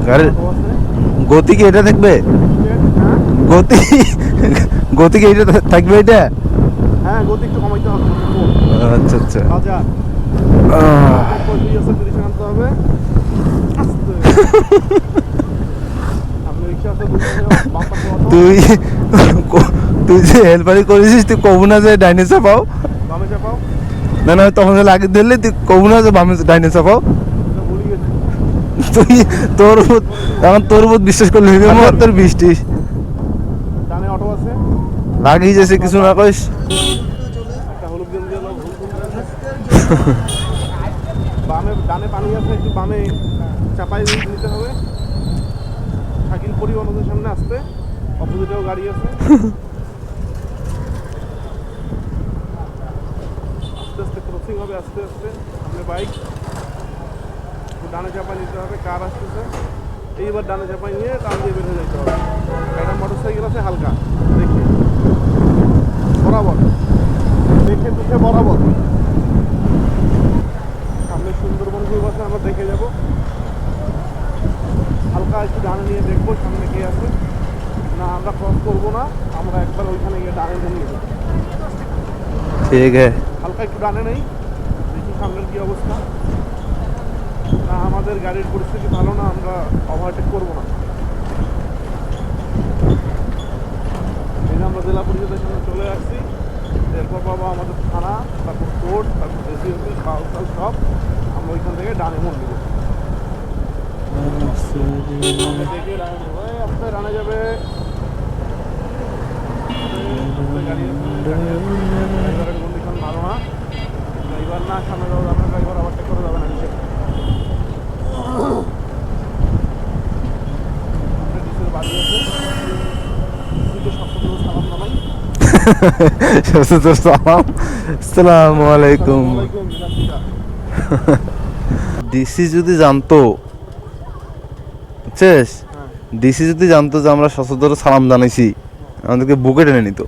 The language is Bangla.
গাড়ির গতি কি এটা থাকবে? গতি গতি কি এটা থাকবে এটা? হ্যাঁ, গতি একটু কমাইতে হবে। আচ্ছা আচ্ছা। বাজার আনতে হবে। তুই তুই যে হেল্পারি করেছিস তুই কবু না যে ডাইনে চাপাও? বামে চাপাও। না না, তখন আগে ধরলে তুই কবু না যে বামে ডাইনে চাপাও? তুই তোর এখন তোর উপর বিশ্বাস করলে হইবে মোর তোর বৃষ্টি ডানে অটো আছে, লাগিয়ে যাচ্ছে কিছু না কইস। একটা হলুদ গেঞ্জি বামে ডানে পানি আছে, একটু বামে চাপাই নিতে হবে। শাকিল পরিবহনের সামনে আসতে, অপোজিটেও গাড়ি আছে। আস্তে আস্তে ক্রসিং হবে, আস্তে আস্তে সামনে বাইক, ডানে চাপাই নিতে হবে। কার আসতেছে, এইবার ডানে চাপাই নিয়ে টান দিয়ে বের হয়ে যেতে হবে। একটা মোটর সাইকেল আছে হালকা, দেখে বরাবর, দেখে দুঃখে বরাবর। সামনে সুন্দরবন গ্রুপ আছে, আমরা দেখে যাব। হালকা একটু ডানে নিয়ে দেখবো সামনে কে আছে। না, আমরা ক্রস করবো না, আমরা একবার ওইখানে গিয়ে ডানে নিয়ে যাবো। ঠিক আছে, হালকা একটু ডানে নেই, দেখি সামনের কি অবস্থা। না, আমাদের গাড়ির পরিস্থিতি ভালো না, আমরা ওভারটেক করবো না। এই যে আমরা জেলা পরিষদের সামনে চলে আসছি। এরপর পাবো আমাদের থানা, তারপর কোর্ট, তারপর এসি অফিস, কাউন্সিল সব। আমরা ওইখান থেকে ডানে মোড় নেবো। দেখে ডানে নেবো, আপনার ডানে যাবে। গাড়ি ড্রাইভারের কন্ডিশন ভালো না, ড্রাইভার না সামনে যাবো, আপনার ড্রাইভার ওভারটেক করে যাবে না নিচে। বাড়ি আছে, সালাম জানাই। আসসালামু আলাইকুম। ডিসি যদি জানতো, বুঝছিস, ডিসি যদি জানতো যে আমরা সচরাচর সালাম জানাইছি, আমাদেরকে বুকে টেনে নিত।